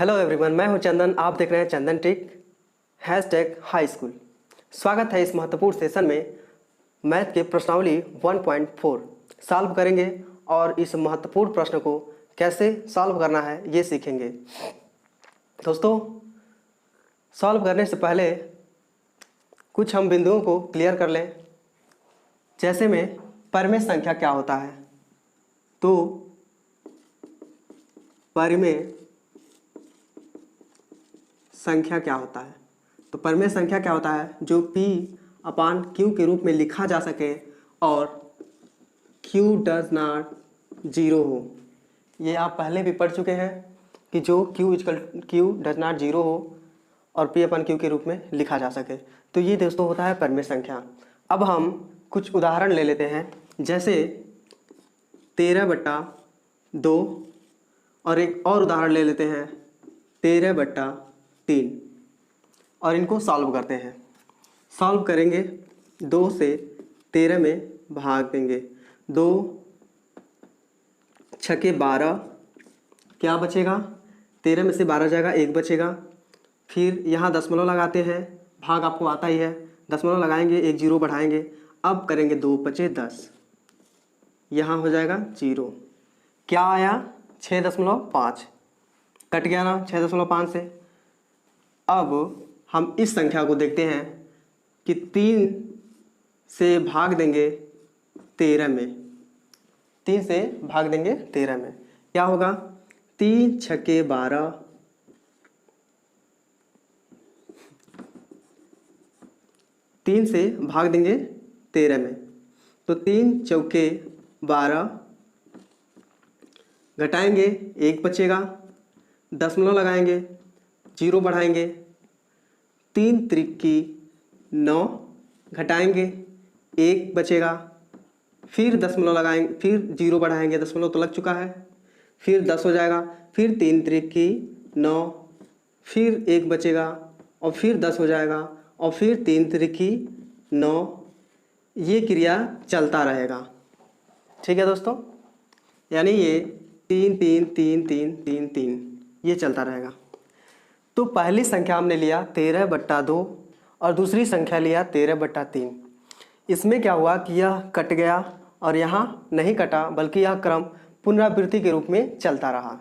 Hello everyone, मैं हूं चंदन। आप देख रहे हैं चंदन टिक #हाई स्कूल। स्वागत है इस महत्वपूर्ण सेशन में। मैथ के प्रश्नावली 1.4 सॉल्व करेंगे और इस महत्वपूर्ण प्रश्न को कैसे सॉल्व करना है ये सीखेंगे। दोस्तों, सॉल्व करने से पहले कुछ हम बिंदुओं को क्लियर कर लें। जैसे में परिमेय संख्या क्या होता है, तो परिमेय संख्या क्या होता है। तो परिमेय संख्या क्या होता है, जो P/Q के रूप में लिखा जा सके और Q डज नॉट जीरो हो। ये आप पहले भी पढ़ चुके हैं कि जो Q डज नॉट जीरो हो और P/Q के रूप में लिखा जा सके। तो ये दोस्तों होता है परिमेय संख्या। अब हम कुछ उदाहरण ले लेते हैं, जैसे 13/2 और एक और उदाहरण ले लेते हैं 13/3 और इनको सॉल्व करते हैं। सॉल्व करेंगे, 2 से 13 में भाग देंगे। 2 छके 12, क्या बचेगा, 13 में से 12 जाएगा, 1 बचेगा। फिर यहाँ दशमलव लगाते हैं, भाग आपको आता ही है, दशमलव लगाएंगे, 1 जीरो बढ़ाएंगे। अब करेंगे 2 × 5 = 10, यहाँ हो जाएगा 0। क्या आया, 6.5 कट गया ना 6.5 से। अब हम इस संख्या को देखते हैं कि 3 से भाग देंगे 13 में, 3 से भाग देंगे 13 में, क्या होगा, 3 छके 12, 3 से भाग देंगे 13 में, तो 3 चौके 12, घटाएंगे 1 बचेगा, दशमलव लगाएंगे, 0 बढ़ाएंगे, 3 त्रिकी 9, घटाएंगे 1 बचेगा। फिर दशमलव लगाएंगे, फिर 0 बढ़ाएंगे, दशमलव तो लग चुका है, फिर 10 हो जाएगा। फिर 3 त्रिकी 9, फिर 1 बचेगा और फिर 10 हो जाएगा और फिर 3 त्रिकी 9। ये क्रिया चलता रहेगा, ठीक है दोस्तों। यानी ये 3 3 3 3 3 3 ये चलता रहेगा। तो पहली संख्या हमने लिया 13/2 और दूसरी संख्या लिया 13/3। इसमें क्या हुआ कि यह कट गया और यहाँ नहीं कटा, बल्कि यह क्रम पुनरावृत्ति के रूप में चलता रहा।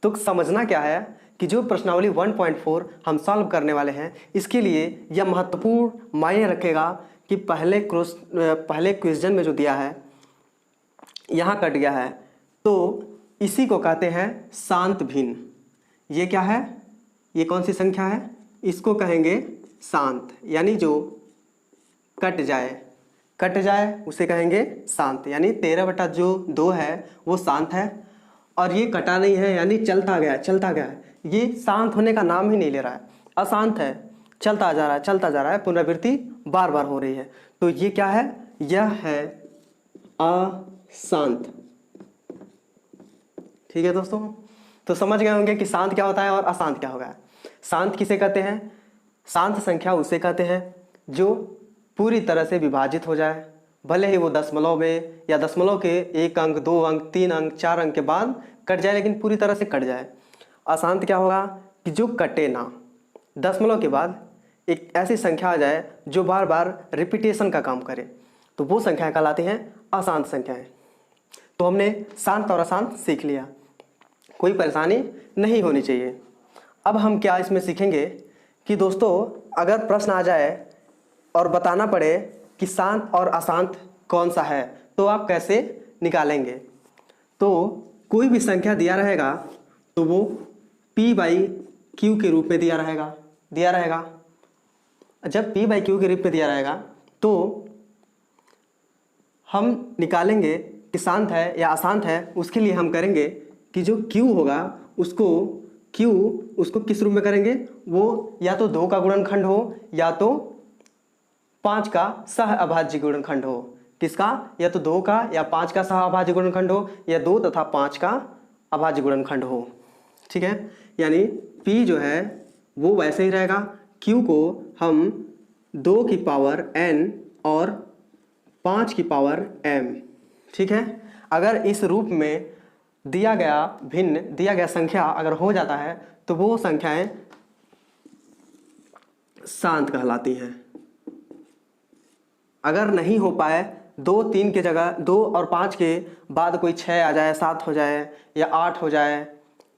तो समझना क्या है कि जो प्रश्नावली 1.4 हम सॉल्व करने वाले हैं, इसके लिए यह महत्वपूर्ण मायने रखेगा कि पहले क्वेश्चन में जो दिया है यहाँ कट गया है, तो इसी को कहते हैं शांत भिन्न। ये क्या है, ये कौन सी संख्या है, इसको कहेंगे शांत, यानी जो कट जाए उसे कहेंगे शांत। यानी 13/2 है वो शांत है और ये कटा नहीं है, यानी चलता गया है। ये शांत होने का नाम ही नहीं ले रहा है, अशांत है, चलता जा रहा है, पुनरावृत्ति बार बार हो रही है। तो ये क्या है, यह है अशांत। ठीक है दोस्तों, तो समझ गए होंगे कि शांत क्या होता है और अशांत क्या होगा। शांत किसे कहते हैं, शांत संख्या उसे कहते हैं जो पूरी तरह से विभाजित हो जाए, भले ही वो दशमलव में या दशमलव के 1 अंक 2 अंक 3 अंक 4 अंक के बाद कट जाए, लेकिन पूरी तरह से कट जाए। अशांत क्या होगा कि जो कटे ना, दशमलव के बाद एक ऐसी संख्या आ जाए जो बार बार रिपीटेशन का काम करे, तो वो संख्याएं कहलाती हैं अशांत संख्याएं। तो हमने शांत और अशांत सीख लिया, कोई परेशानी नहीं होनी चाहिए। अब हम क्या इसमें सीखेंगे कि दोस्तों, अगर प्रश्न आ जाए और बताना पड़े कि शांत और अशांत कौन सा है, तो आप कैसे निकालेंगे। तो कोई भी संख्या दिया रहेगा तो वो P/Q के रूप में दिया रहेगा। जब P/Q के रूप में दिया रहेगा तो हम निकालेंगे कि शांत है या अशांत है। उसके लिए हम करेंगे कि जो Q होगा उसको किस रूप में करेंगे, वो या तो 2 का गुणनखंड हो या तो 5 का सहअभाज्य गुणनखंड हो। किसका, या तो 2 का या 5 का सहअभाज्य गुणनखंड हो, या 2 तथा 5 का अभाज्य गुणनखंड हो। ठीक है, यानी P जो है वो वैसे ही रहेगा। Q को हम 2 की पावर n और 5 की पावर m, ठीक है। अगर इस रूप में दिया गया भिन्न दिया गया संख्या अगर हो जाता है तो वो संख्याएं शांत कहलाती हैं। अगर नहीं हो पाए 2 3 की जगह 2 और 5 के बाद कोई 6 आ जाए, 7 हो जाए या 8 हो जाए,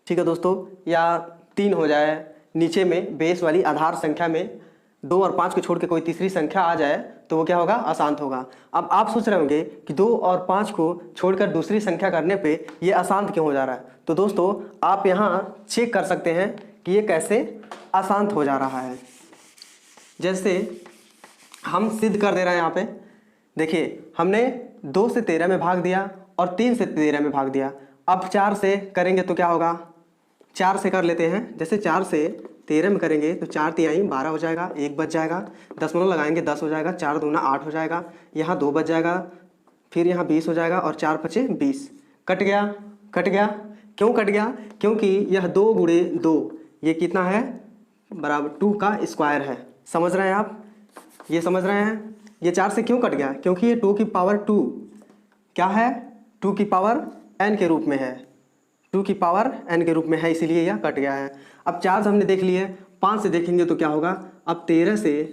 ठीक है दोस्तों, या 3 हो जाए, नीचे में बेस वाली आधार संख्या में 2 और 5 को छोड़ के कोई तीसरी संख्या आ जाए तो वो क्या होगा? अशांत होगा। अब आप सोच रहे होंगे कि 2 और 5 को छोड़कर दूसरी संख्या करने पे ये अशांत क्यों हो जा रहा है? तो दोस्तों आप यहाँ चेक कर सकते हैं कि ये कैसे अशांत हो जा रहा है। जैसे हम सिद्ध कर दे रहे हैं यहाँ पे, देखिए हमने 2 से 13 में भाग दिया और 3 से 13 में भाग दिया। अब 4 से करेंगे तो क्या होगा? 4 से कर लेते हैं। जैसे 4 से 13 में करेंगे तो 4 तिहाई 12 हो जाएगा, 1 बच जाएगा, दशमलव लगाएंगे 10 हो जाएगा, 4 दूना 8 हो जाएगा, यहाँ 2 बच जाएगा, फिर यहाँ 20 हो जाएगा और 4 पचे 20। कट गया, कट गया। क्यों कट गया? क्योंकि यह 2 गुणे 2 ये कितना है? बराबर 2 का स्क्वायर है। समझ रहे हैं आप? ये समझ रहे हैं? ये 4 से क्यों कट गया? क्योंकि ये 2 की पावर 2 क्या है? 2 की पावर n के रूप में है, 2 की पावर n के रूप में है, इसीलिए यह कट गया है। अब 4 से हमने देख लिए, 5 से देखेंगे तो क्या होगा? अब 13 से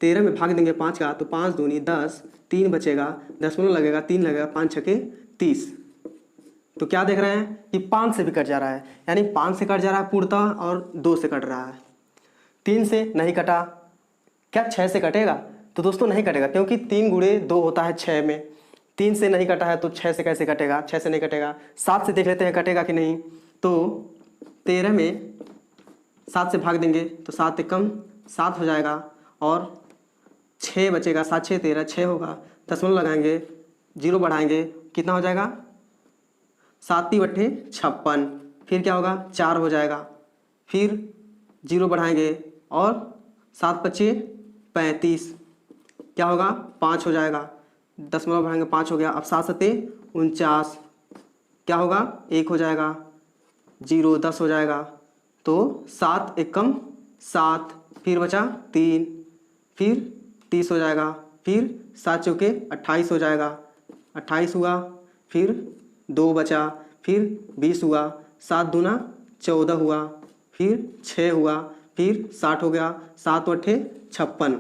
13 में भाग देंगे 5 का तो 5 दूनी 10, 3 बचेगा, दशमलव लगेगा, 3 लगेगा, 5 छके 30। तो क्या देख रहे हैं कि 5 से भी कट जा रहा है, यानी 5 से कट जा रहा है पूर्णतः और 2 से कट रहा है। 3 से नहीं कटा, क्या 6 से कटेगा? तो दोस्तों नहीं कटेगा, क्योंकि 3 गुणे 2 होता है 6 में। 3 से नहीं कटा है तो 6 से कैसे कटेगा? 6 से नहीं कटेगा। 7 से देख लेते हैं कटेगा कि नहीं। तो 13 में 7 से भाग देंगे तो 7 एकम 7 हो जाएगा और 6 बचेगा, 7 6 13, 6 होगा, दशमलव लगाएंगे, 0 बढ़ाएंगे, कितना हो जाएगा? 7 × 8 = 56। फिर क्या होगा? 4 हो जाएगा, फिर 0 बढ़ाएंगे और 7 × 5 = 35, क्या होगा? 5 हो जाएगा, दशमलव बढ़ाएंगे, 5 हो गया। अब 7 × 7 = 49, क्या होगा? 1 हो जाएगा, 0 10 हो जाएगा। तो 7 एकम 7, फिर बचा 3, फिर 30 हो जाएगा, फिर 7 चौके 28 हो जाएगा, 28 हुआ, फिर 2 बचा, फिर 20 हुआ, 7 दूना 14 हुआ, फिर 6 हुआ, फिर 60 हो गया, 7 × 8 = 56।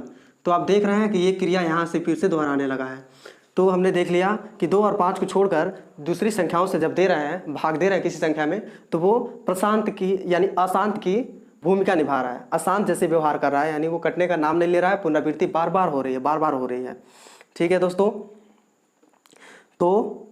तो आप देख रहे हैं कि ये क्रिया यहाँ से फिर से दोहराने लगा है। तो हमने देख लिया कि 2 और 5 को छोड़कर दूसरी संख्याओं से जब दे रहे हैं, भाग दे रहे हैं किसी संख्या में, तो वो प्रशांत की यानी अशांत की भूमिका निभा रहा है, अशांत जैसे व्यवहार कर रहा है, यानी वो कटने का नाम नहीं ले रहा है, पुनरावृत्ति बार बार हो रही है, बार बार हो रही है। ठीक है दोस्तों, तो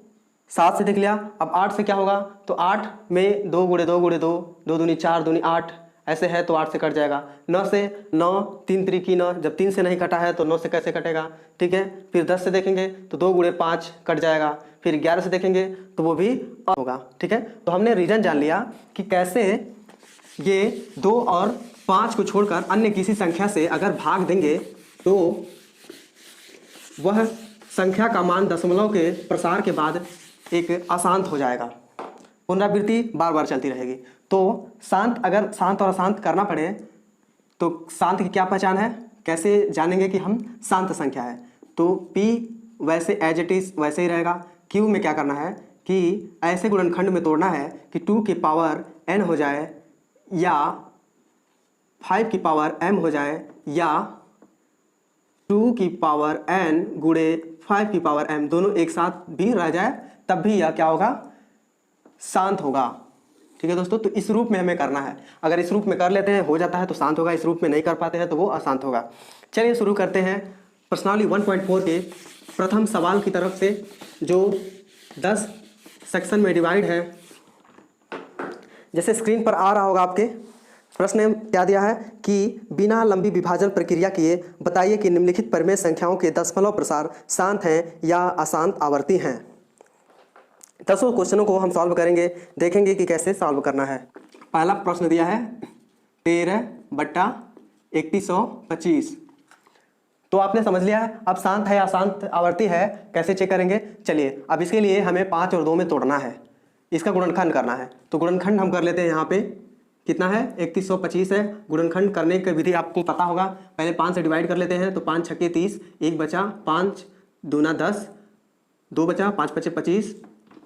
7 से देख लिया। अब 8 से क्या होगा? तो 8 में 2 गुणे 2 गुणे 2, 2 दूनी 4 दूनी 8 ऐसे है तो 8 से कट जाएगा। 9 से 9, 3 त्रिकी 9, जब 3 से नहीं कटा है तो 9 से कैसे कटेगा? ठीक है। फिर 10 से देखेंगे तो 2 गुणे 5 कट जाएगा। फिर 11 से देखेंगे तो वो भी होगा। ठीक है, तो हमने रीजन जान लिया कि कैसे ये 2 और 5 को छोड़कर अन्य किसी संख्या से अगर भाग देंगे तो वह संख्या का मान दशमलव के प्रसार के बाद एक अशांत हो जाएगा, पुनरावृत्ति बार बार चलती रहेगी। तो शांत, अगर शांत और अशांत करना पड़े तो शांत की क्या पहचान है, कैसे जानेंगे कि हम शांत संख्या है? तो P वैसे एज इट इज वैसे ही रहेगा। Q में क्या करना है कि ऐसे गुणनखंड में तोड़ना है कि 2 की पावर n हो जाए या 5 की पावर m हो जाए या 2 की पावर n गुणे 5 की पावर m दोनों एक साथ भी रह जाए, तब भी यह क्या होगा? शांत होगा। ठीक है दोस्तों, तो इस रूप में हमें करना है। अगर इस रूप में कर लेते हैं हो जाता है तो शांत होगा, इस रूप में नहीं कर पाते हैं तो वो अशांत होगा। चलिए शुरू करते हैं प्रश्नावली 1.4 के प्रथम सवाल की तरफ से, जो 10 सेक्शन में डिवाइड है। जैसे स्क्रीन पर आ रहा होगा आपके, प्रश्न ने क्या दिया है कि बिना लंबी विभाजन प्रक्रिया किए बताइए कि निम्नलिखित परिमेय संख्याओं के दशमलव प्रसार शांत हैं या अशांत आवर्ती हैं। 10 क्वेश्चनों को हम सॉल्व करेंगे, देखेंगे कि कैसे सॉल्व करना है। पहला प्रश्न दिया है 13/3125। तो आपने समझ लिया है। अब शांत है या अशांत आवर्ती है कैसे चेक करेंगे? चलिए, अब इसके लिए हमें 5 और 2 में तोड़ना है, इसका गुणनखंड करना है। तो गुणनखंड हम कर लेते हैं। यहाँ पे कितना है? 3125 है। गुणनखंड करने की विधि आपको पता होगा। पहले 5 से डिवाइड कर लेते हैं तो 5 छक्के 30, 1 बचा, 5 दूना 10, 2 बचा, 5 पचे 25,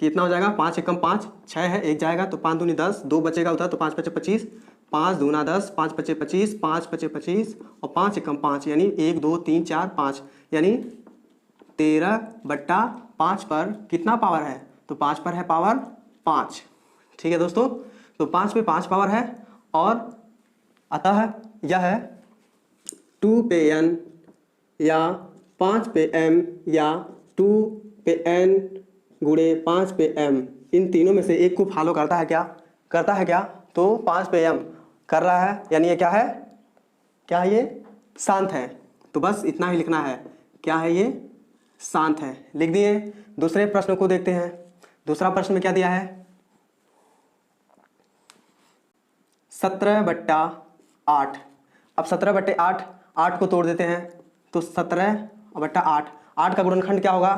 कितना हो जाएगा, 5 एकम 5, 6 है, एक जाएगा तो 5 दूनी 10, 2 बचेगा उधर तो 5 पचे 25, 5 दूना 10, 5 पचे 25, 5 पचे 25 और 5 एकम 5 यानी 1 2 3 4 5 यानी 13/5 पर कितना पावर है, तो 5 पर है पावर 5। ठीक है दोस्तों, तो 5 पे 5 पावर है और अतः यह है 2 पे n या 5 पे m या 2 पे n गुणे 5 पे m, इन तीनों में से एक को फॉलो करता है क्या, तो 5 पे m कर रहा है, यानी ये क्या है ये शांत है। तो बस इतना ही लिखना है, क्या है ये, शांत है, लिख दिए। दूसरे प्रश्न को देखते हैं। दूसरा प्रश्न में क्या दिया है, 17/8। अब 17/8, 8 को तोड़ देते हैं तो 17/8, 8 का गुणनखंड क्या होगा,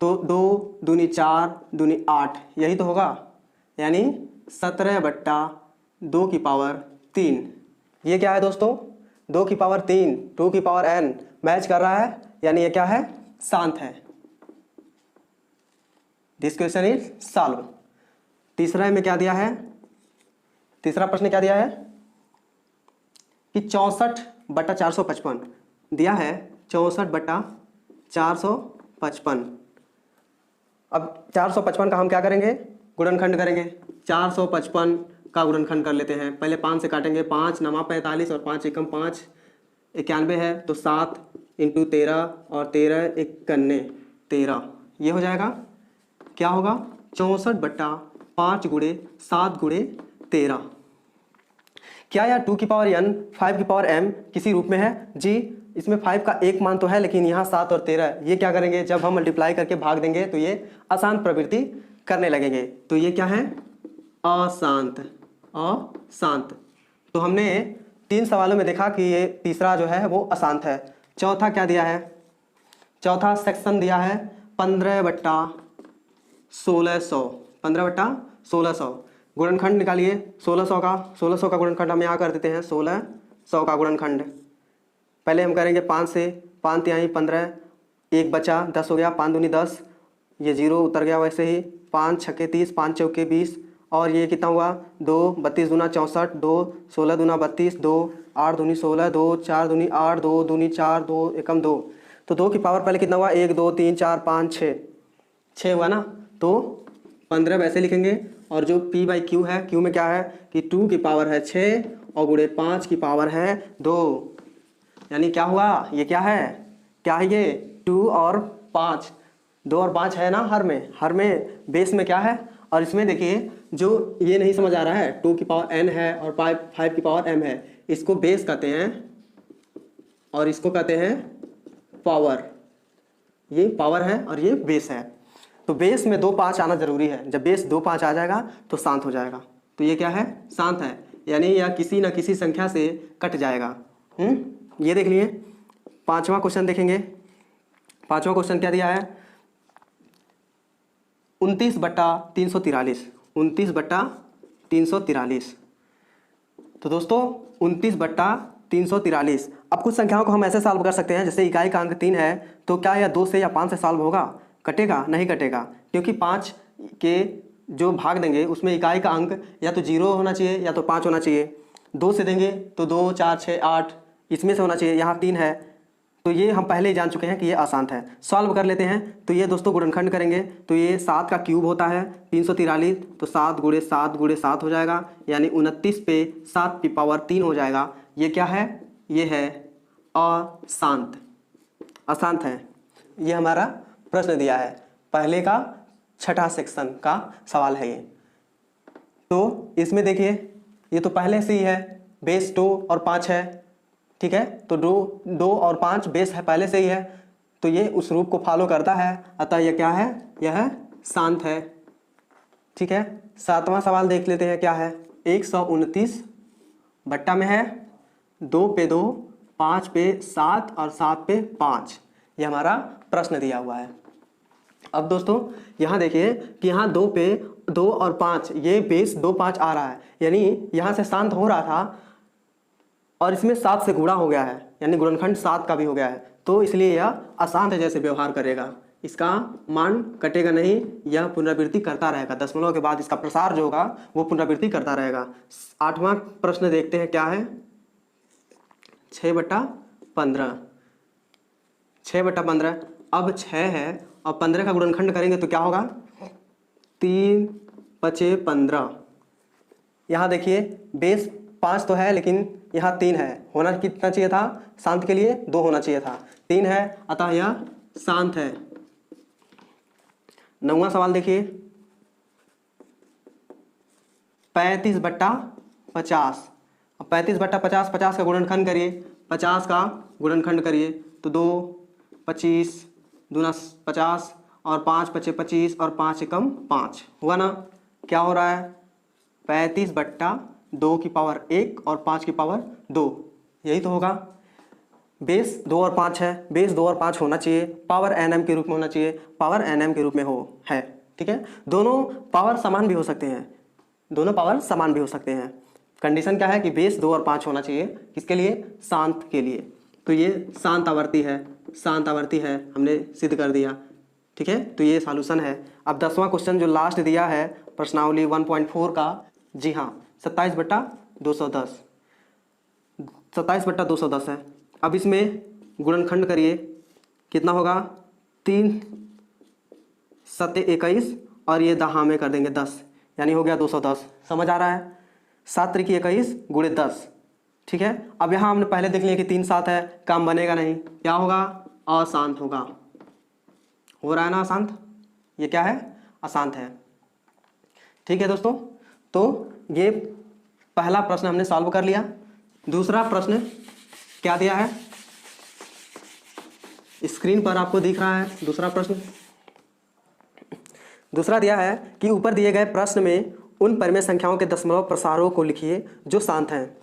तो 2 दूनी 4 दूनी 8, यही तो होगा, यानी 17/2 की पावर 3। ये क्या है दोस्तों, 2 की पावर 3, 2 की पावर n मैच कर रहा है, यानी ये क्या है, शांत है। This question is solve. तीसरा में क्या दिया है, तीसरा प्रश्न क्या दिया है कि 64/455 दिया है, 64/455। अब 455 का हम क्या करेंगे, गुणनखंड करेंगे। 455 का गुणनखंड कर लेते हैं। पहले 5 से काटेंगे, 5 नमा 45 और 5 एकम 5 91 है, तो 7 × 13 और 13 91 13, ये हो जाएगा, क्या होगा, 64/5 गुणे 7 गुणे 13। क्या यार 2 की पावर n 5 की पावर m किसी रूप में है जी, इसमें 5 का एक मान तो है, लेकिन यहाँ 7 और 13, ये क्या करेंगे, जब हम मल्टीप्लाई करके भाग देंगे तो ये अशांत प्रवृत्ति करने लगेंगे। तो ये क्या है, अशांत। तो हमने 3 सवालों में देखा कि ये तीसरा जो है वो अशांत है। चौथा क्या दिया है, चौथा सेक्शन दिया है 15/1600, 15/1600। गुणनखंड निकालिए 1600 का गुणनखंड हम यहाँ कर देते हैं, 1600 का गुणनखंड। पहले हम करेंगे 5 से, 5 तिहाई 15, 1 बचा 10 हो गया, 5 दूनी 10, ये 0 उतर गया वैसे ही, 5 छक्के 30, 5 चौके 20 और ये कितना हुआ, 2 32 दूना 64, 2 16 दूना 32, 2 8 दूनी 16, 2 4 दूनी 8, 2 दूनी 4, 2 एकम 2, तो 2 की पावर पहले कितना हुआ, 1 2 3 4 5 6 हुआ ना, तो 15 वैसे लिखेंगे। और जो p/q है, q में क्या है कि 2 की पावर है 6 और गुणे 5 की पावर है 2, यानी क्या हुआ, ये क्या है ये 2 और 5, 2 और 5 है ना हर में बेस में क्या है। और इसमें देखिए जो ये नहीं समझ आ रहा है, 2 की पावर n है और 5 की पावर m है, इसको बेस कहते हैं और इसको कहते हैं पावर। ये पावर है और ये बेस है, तो बेस में 2 5 आना जरूरी है। जब बेस 2 5 आ जाएगा तो शांत हो जाएगा। तो ये क्या है, शांत है, यानी यह किसी न किसी संख्या से कट जाएगा। ये देख लिए। पांचवा क्वेश्चन देखेंगे। पांचवा क्वेश्चन क्या दिया है, 29/343, 29/343। तो दोस्तों 29/343, अब कुछ संख्याओं को हम ऐसे सॉल्व कर सकते हैं, जैसे इकाई का अंक 3 है, तो क्या यह 2 से या 5 से सॉल्व होगा, कटेगा, नहीं कटेगा, क्योंकि 5 के जो भाग देंगे उसमें इकाई का अंक या तो 0 होना चाहिए या तो 5 होना चाहिए। 2 से देंगे तो 2 4 6 8 इसमें से होना चाहिए, यहाँ 3 है, तो ये हम पहले ही जान चुके हैं कि ये अशांत है। सॉल्व कर लेते हैं। तो ये दोस्तों गुणनखंड करेंगे तो ये 7 का क्यूब होता है 343, तो 7 गुणे 7 गुणे 7 हो जाएगा, यानी 29 पे 7 की पावर 3 हो जाएगा। ये क्या है, ये है अशांत, अशांत है। ये हमारा प्रश्न दिया है, पहले का छठा सेक्शन का सवाल है ये। तो इसमें देखिए ये तो पहले से ही है, बेस 2 और 5 है, ठीक है, तो 2 और 5 बेस है, पहले से ही है, तो ये उस रूप को फॉलो करता है, अतः यह क्या है, यह शांत है। ठीक है, सातवां सवाल देख लेते हैं क्या है। 129 बट्टा में है 2 पे 2, 5 पे 7 और 7 पे 5, ये हमारा प्रश्न दिया हुआ है। अब दोस्तों यहाँ देखिए कि यहाँ 2 पे 2 और 5, ये बेस 2 5 आ रहा है, यानी यहाँ से शांत हो रहा था और इसमें 7 से गुणा हो गया है, यानी गुणनखंड 7 का भी हो गया है, तो इसलिए यह अशांत जैसे व्यवहार करेगा। इसका मान कटेगा नहीं, यह पुनरावृत्ति करता रहेगा। दशमलव के बाद इसका प्रसार जो होगा वो पुनरावृत्ति करता रहेगा। 8वां प्रश्न देखते हैं क्या है। 6/15, 6/15। अब 6 है और 15 का गुणनखंड करेंगे तो क्या होगा, 3 × 15। यहाँ देखिए बेस 5 तो है लेकिन यहाँ 3 है, होना कितना चाहिए था शांत के लिए, 2 होना चाहिए था, 3 है अतः यह शांत है। 9वां सवाल देखिए, 35/50। 35/50, 50 का गुणनखंड करिए, 50 का गुणनखंड करिए तो 2, 25 दूना 50 और 5 × 25 और 5 × 5 हुआ ना। क्या हो रहा है, 35/2 की पावर 1 और 5 की पावर 2, यही तो होगा। बेस 2 और 5 है, बेस 2 और 5 होना चाहिए, पावर nm के रूप में होना चाहिए, पावर nm के रूप में है। ठीक है, दोनों पावर समान भी हो सकते हैं, दोनों पावर समान भी हो सकते हैं। कंडीशन क्या है कि बेस 2 और 5 होना चाहिए, किसके लिए, शांत के लिए। तो ये शांत आवर्ती है, शांत आवर्ती है, हमने सिद्ध कर दिया। ठीक है, तो ये सॉल्यूशन है। अब 10वां क्वेश्चन जो लास्ट दिया है प्रश्नावली 1.4 का, जी हाँ 27/210, 27/210 है। अब इसमें गुणनखंड करिए, कितना होगा, 3 × 7 = 21 और ये दहा में कर देंगे 10, यानी हो गया 210। समझ आ रहा है, 7 × 21 × 10। ठीक है, अब यहाँ हमने पहले देख लिया कि 3 7 है, काम बनेगा नहीं, क्या होगा, अशांत होगा। हो रहा है ना अशांत, ये क्या है, अशांत है। ठीक है दोस्तों, तो ये पहला प्रश्न हमने सॉल्व कर लिया। दूसरा प्रश्न क्या दिया है, स्क्रीन पर आपको दिख रहा है। दूसरा प्रश्न, दूसरा दिया है कि ऊपर दिए गए प्रश्न में उन परिमेय संख्याओं के दशमलव प्रसारों को लिखिए जो शांत हैं।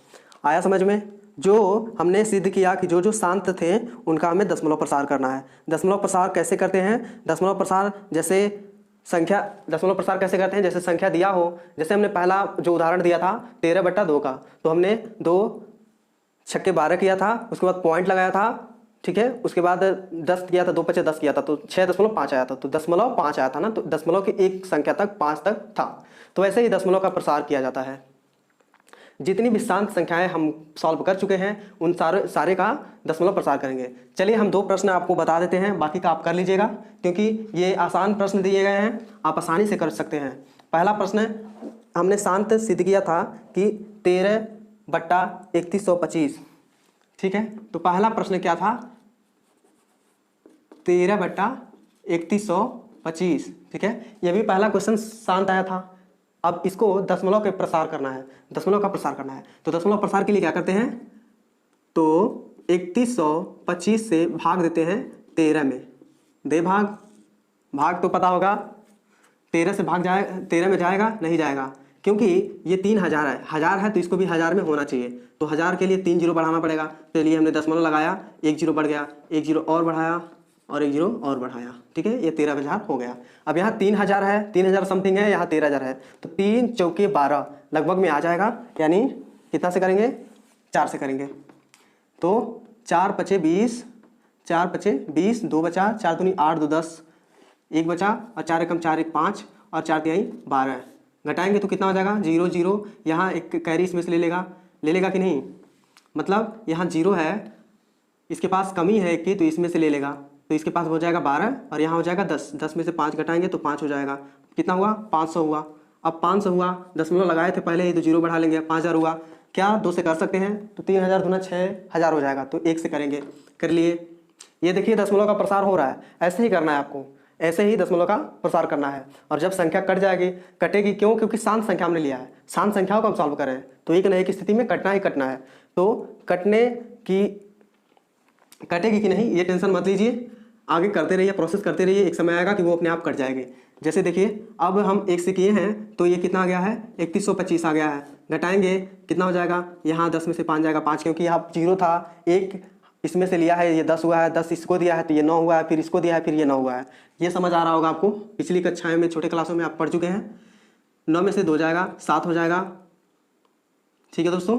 आया समझ में, जो हमने सिद्ध किया कि जो जो शांत थे उनका हमें दशमलव प्रसार करना है। दशमलव प्रसार कैसे करते हैं, दशमलव प्रसार जैसे संख्या, दशमलव प्रसार कैसे करते हैं, जैसे संख्या दिया हो, जैसे हमने पहला जो उदाहरण दिया था 13/2 का, तो हमने 2 × 12 किया था, उसके बाद पॉइंट लगाया था। ठीक है, उसके बाद 10 किया था, 2 × 5 10 किया था, तो 6.5 आया था, तो 0.5 आया था ना, तो दशमलव की एक संख्या तक 5 तक था। तो वैसे ही दशमलव का प्रसार किया जाता है। जितनी भी शांत संख्याएं हम सॉल्व कर चुके हैं उन सारे का दशमलव प्रसार करेंगे। चलिए हम 2 प्रश्न आपको बता देते हैं, बाकी का आप कर लीजिएगा, क्योंकि ये आसान प्रश्न दिए गए हैं, आप आसानी से कर सकते हैं। पहला प्रश्न हमने शांत सिद्ध किया था कि 13/3125। ठीक है, तो पहला प्रश्न क्या था, 13/3125। ठीक है, यह भी पहला क्वेश्चन शांत आया था। अब इसको दशमलव के प्रसार करना है, दशमलव का प्रसार करना है। तो दशमलव प्रसार के लिए क्या करते हैं, तो 3125 से भाग देते हैं 13 में, दे भाग, भाग तो पता होगा, 13 से भाग जाए, 13 में जाएगा नहीं जाएगा, क्योंकि ये 3000 है, 1000 है तो इसको भी 1000 में होना चाहिए, तो 1000 के लिए 3 जीरो बढ़ाना पड़ेगा। चलिए हमने दशमलव लगाया, 1 जीरो बढ़ गया, 1 जीरो और बढ़ाया और 1 जीरो और बढ़ाया। ठीक है, ये 13,000 हो गया। अब यहाँ 3000 है, 3000 समथिंग है, यहाँ 13,000 है, तो 3 × 12 लगभग में आ जाएगा, यानी कितना से करेंगे, 4 से करेंगे। तो 4 × 5 = 20, 4 × 5 = 20, 2 बचा, 4 दूनी 8, 2 10, 1 बचा और 4 एकम 4 1 5 और 4 तिहाई 12। घटाएंगे तो कितना हो जाएगा, 0 0, यहाँ एक कैरी इसमें से ले लेगा कि नहीं, मतलब यहाँ 0 है, इसके पास कमी है कि, तो इसमें से ले लेगा, तो इसके पास हो जाएगा 12 और यहाँ हो जाएगा 10, 10 में से 5 घटाएंगे तो 5 हो जाएगा। कितना हुआ, 500 हुआ। अब 500 हुआ, दशमलव लगाए थे पहले ही तो 0 बढ़ा लेंगे, 5000 हुआ। क्या 2 से कर सकते हैं, तो 3000 दूना 6000 हो जाएगा, तो 1 से करेंगे, कर लिए। ये देखिए दशमलव का प्रसार हो रहा है, ऐसे ही करना है आपको, ऐसे ही दशमलव का प्रसार करना है। और जब संख्या कट जाएगी, कटेगी क्यों, क्योंकि शांत संख्या हमने लिया है, शांत संख्याओं को हम सॉल्व करें, तो एक न एक स्थिति में कटना ही कटना है। तो कटने की, कटेगी कि नहीं ये टेंशन मत लीजिए, आगे करते रहिए, प्रोसेस करते रहिए, एक समय आएगा कि वो अपने आप कट जाएंगे। जैसे देखिए अब हम 1 से किए हैं तो ये कितना आ गया है, 3125 आ गया है। घटाएंगे कितना हो जाएगा, यहाँ 10 में से 5 जाएगा, 5 क्योंकि यहाँ 0 था, 1 इसमें से लिया है, ये 10 हुआ है, 10 इसको दिया है तो ये 9 हुआ है, फिर इसको दिया है फिर ये 9 हुआ है। ये समझ आ रहा होगा आपको, पिछली कक्षाएं में छोटे क्लासों में आप पढ़ चुके हैं। 9 में से 2 जाएगा, 7 हो जाएगा। ठीक है दोस्तों,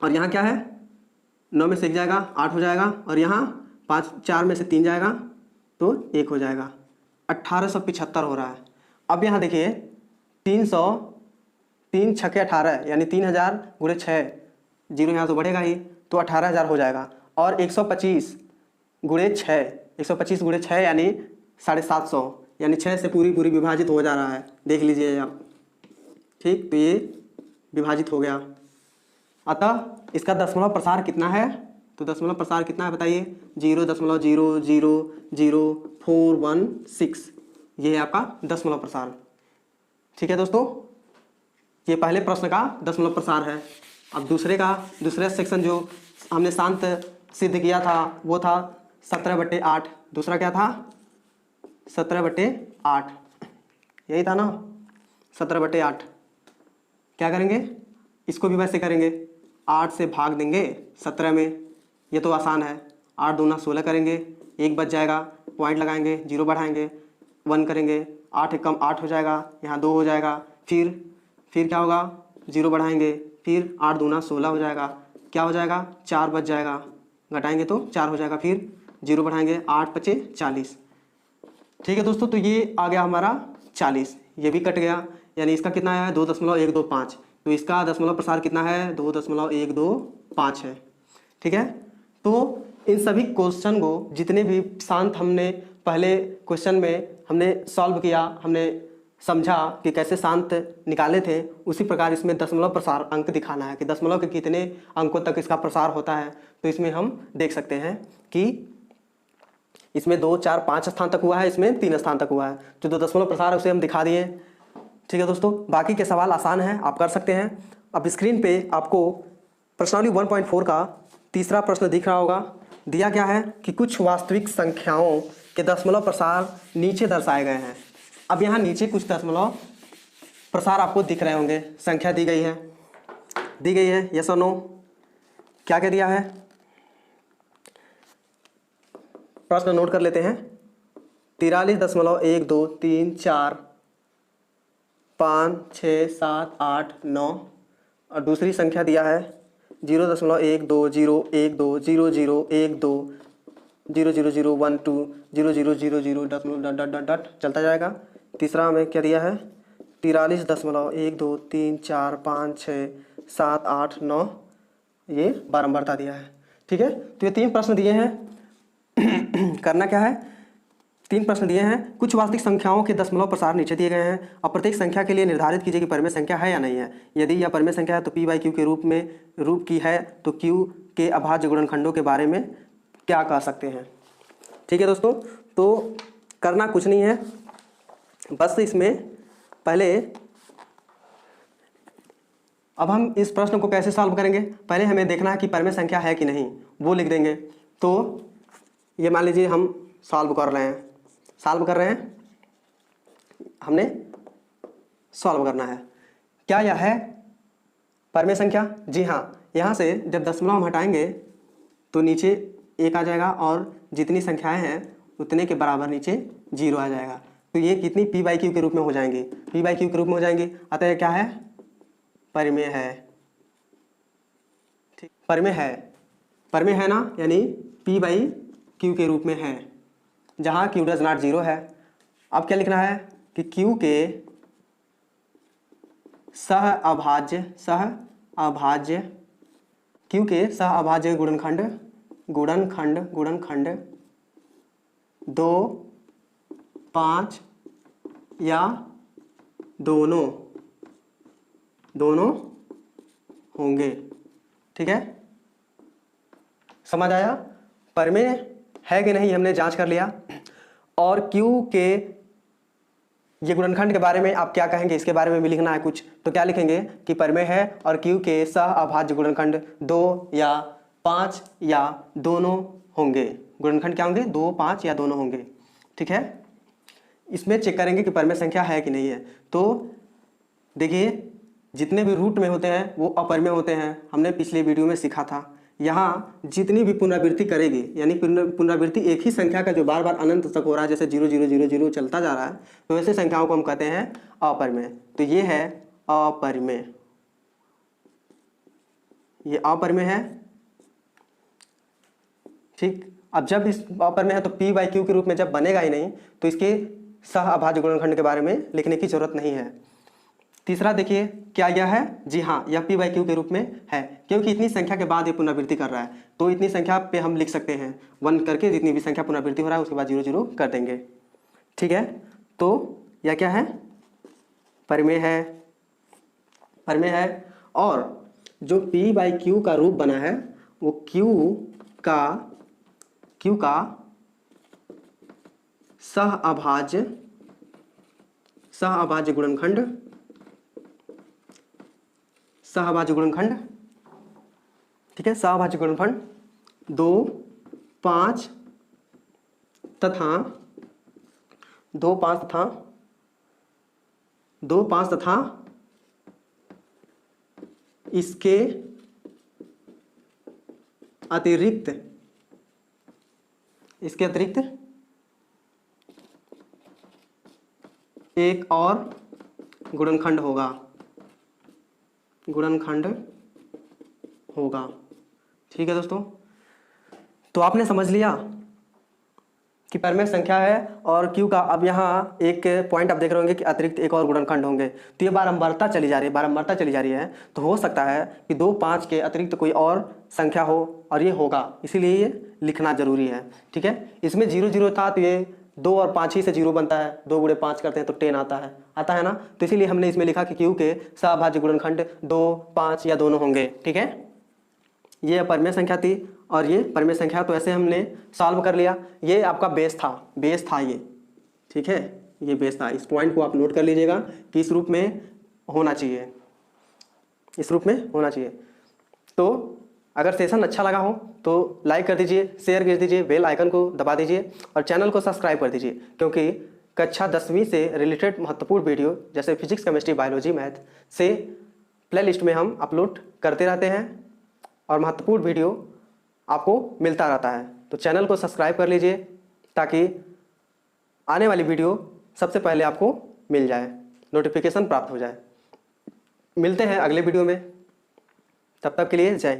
और यहाँ क्या है, 9 में से 1 जाएगा, 8 हो जाएगा, और यहाँ 4 में से 3 जाएगा, तो 1 हो जाएगा, 1875 हो रहा है। अब यहाँ देखिए 300, 3 छक्के 18 यानी 3000 गुणे 6, जीरो यहाँ तो बढ़ेगा ही, तो 18,000 हो जाएगा। और 125 गुणे 6, 125 गुणे 6 यानी 750, यानी 6 से पूरी पूरी विभाजित हो जा रहा है, देख लीजिए आप। ठीक, तो ये विभाजित हो गया। अतः इसका दशमलव प्रसार कितना है, तो दशमलव प्रसार कितना है बताइए, 0.0000416, ये है आपका दशमलव प्रसार। ठीक है दोस्तों, ये पहले प्रश्न का दशमलव प्रसार है। अब दूसरा सेक्शन जो हमने शांत सिद्ध किया था वो था 17/8। दूसरा क्या था, 17/8, यही था ना, 17/8। क्या करेंगे, इसको भी वैसे करेंगे, 8 से भाग देंगे 17 में, ये तो आसान है। 8 दूना 16 करेंगे, 1 बच जाएगा, पॉइंट लगाएंगे, 0 बढ़ाएंगे, 1 करेंगे, 8 एक कम 8 हो जाएगा, यहाँ 2 हो जाएगा, फिर क्या होगा, 0 बढ़ाएंगे, फिर 8 दूना 16 हो जाएगा, क्या हो जाएगा, 4 बच जाएगा, घटाएंगे तो 4 हो जाएगा, फिर 0 बढ़ाएंगे, 8 पचे 40। ठीक है दोस्तों, तो ये आ गया हमारा 40, ये भी कट गया, यानी इसका कितना है 2.125, तो इसका दशमलव प्रसार कितना है 2.125 है। ठीक है, तो इन सभी क्वेश्चन को, जितने भी शांत हमने पहले क्वेश्चन में हमने सॉल्व किया, हमने समझा कि कैसे शांत निकाले थे, उसी प्रकार इसमें दशमलव प्रसार अंक दिखाना है कि दशमलव के कितने अंकों तक इसका प्रसार होता है। तो इसमें हम देख सकते हैं कि इसमें 2, 4, 5 स्थान तक हुआ है, इसमें 3 स्थान तक हुआ है। जो दशमलव प्रसार है उसे हम दिखा दिए। ठीक है दोस्तों, बाकी के सवाल आसान हैं, आप कर सकते हैं। अब स्क्रीन पे आपको प्रश्नावली 1.4 का तीसरा प्रश्न दिख रहा होगा। दिया क्या है कि कुछ वास्तविक संख्याओं के दशमलव प्रसार नीचे दर्शाए गए हैं। अब यहाँ नीचे कुछ दशमलव प्रसार आपको दिख रहे होंगे, संख्या दी गई है, यस और नो, क्या क्या दिया है, प्रश्न नोट कर लेते हैं। 43.12345 6 7 8 9, और दूसरी संख्या दिया है 0.12001200012000012 चलता जाएगा। तीसरा हमें क्या दिया है 43.123456789, ये बारंबारता दिया है। ठीक है, तो ये 3 प्रश्न दिए हैं। करना क्या है, 3 प्रश्न दिए हैं। कुछ वास्तविक संख्याओं के दशमलव प्रसार नीचे दिए गए हैं। अब प्रत्येक संख्या के लिए निर्धारित कीजिए कि परिमेय संख्या है या नहीं है। यदि यह परिमेय संख्या है तो p/q के रूप की है तो q के अभाज्य गुणनखंडों के बारे में क्या कह सकते हैं। ठीक है दोस्तों, तो करना कुछ नहीं है, बस इसमें पहले अब हम इस प्रश्न को कैसे सॉल्व करेंगे, पहले हमें देखना है कि परिमेय संख्या है कि नहीं, वो लिख देंगे। तो ये मान लीजिए हम सॉल्व कर रहे हैं, हमने सॉल्व करना है। क्या यह है परिमेय संख्या? जी हाँ, यहाँ से जब दशमलव हम हटाएंगे तो नीचे 1 आ जाएगा और जितनी संख्याएं हैं उतने के बराबर नीचे 0 आ जाएगा। तो ये कितनी p/q के रूप में हो जाएंगी, p/q के रूप में हो जाएंगी। अतः यह क्या है, परिमेय है। ठीक, परिमेय है ना, यानी p/q के रूप में है, जहाँ q डज नॉट 0 है। अब क्या लिखना है कि q के सह अभाज्य गुणनखंड 2, 5 या दोनों होंगे। ठीक है, समझ आया? परिमेय है कि नहीं हमने जांच कर लिया। और Q के ये गुणनखंड के बारे में आप क्या कहेंगे, इसके बारे में भी लिखना है कुछ। तो क्या लिखेंगे कि परिमेय है और Q के सह अभाज्य गुणनखंड 2 या 5 या दोनों होंगे। गुणनखंड क्या होंगे, 2, 5 या दोनों होंगे। ठीक है, इसमें चेक करेंगे कि परिमेय संख्या है कि नहीं है। तो देखिए, जितने भी रूट में होते हैं वो अपरिमेय होते हैं, हमने पिछले वीडियो में सीखा था। यहाँ जितनी भी पुनरावृत्ति करेगी, यानी पुनरावृत्ति एक ही संख्या का जो बार बार अनंत तक हो रहा है, जैसे 0 0 0 0 चलता जा रहा है, तो ऐसे संख्याओं को हम कहते हैं अपरिमेय। तो ये है अपरिमेय, ये अपरिमेय है। ठीक, अब जब इस पर में है तो पी बाई क्यू के रूप में जब बनेगा ही नहीं तो इसके सह अभाज्य गुणनखंड के बारे में लिखने की जरूरत नहीं है। तीसरा देखिए क्या यह है, जी हाँ यह पी बाई क्यू के रूप में है, क्योंकि इतनी संख्या के बाद ये पुनरावृत्ति कर रहा है तो इतनी संख्या पे हम लिख सकते हैं 1 करके, जितनी भी संख्या पुनरावृत्ति हो रहा है उसके बाद 0 0 कर देंगे। ठीक है, तो यह क्या है, परिमेय है, परिमेय है। और जो पी बाई क्यू का रूप बना है वो क्यू का सह अभाज्य गुणनखंड, सहअभाज्य गुणनखंड, ठीक है, सहअभाज्य गुणनखंड 2 5 तथा इसके अतिरिक्त एक और गुणनखंड होगा। ठीक है दोस्तों, तो आपने समझ लिया कि परिमेय संख्या है और क्यू का। अब यहाँ एक पॉइंट आप देख रहे होंगे कि अतिरिक्त एक और गुणनखंड होंगे, तो ये बारंबारता चली जा रही है, तो हो सकता है कि 2 5 के अतिरिक्त कोई और संख्या हो और ये होगा, इसीलिए ये लिखना जरूरी है। ठीक है, इसमें 0 0 था तो ये 2 और 5 ही से 0 बनता है, 2 गुणे 5 करते हैं तो 10 आता है ना, तो इसीलिए हमने इसमें लिखा कि क्यू के सहअभाज्य गुणनखंड 2 5 या दोनों होंगे। ठीक है, ये परिमेय संख्या थी और ये परिमेय संख्या, तो ऐसे हमने सॉल्व कर लिया। ये आपका बेस था ये। ठीक है, ये बेस था, इस पॉइंट को आप नोट कर लीजिएगा कि इस रूप में होना चाहिए, तो अगर सेशन अच्छा लगा हो तो लाइक कर दीजिए, शेयर कर दीजिए, बेल आइकन को दबा दीजिए और चैनल को सब्सक्राइब कर दीजिए, क्योंकि कक्षा 10वीं से रिलेटेड महत्वपूर्ण वीडियो जैसे फिजिक्स, केमिस्ट्री, बायोलॉजी, मैथ से प्लेलिस्ट में हम अपलोड करते रहते हैं और महत्वपूर्ण वीडियो आपको मिलता रहता है। तो चैनल को सब्सक्राइब कर लीजिए ताकि आने वाली वीडियो सबसे पहले आपको मिल जाए, नोटिफिकेशन प्राप्त हो जाए। मिलते हैं अगले वीडियो में, तब तक के लिए जय हिंद।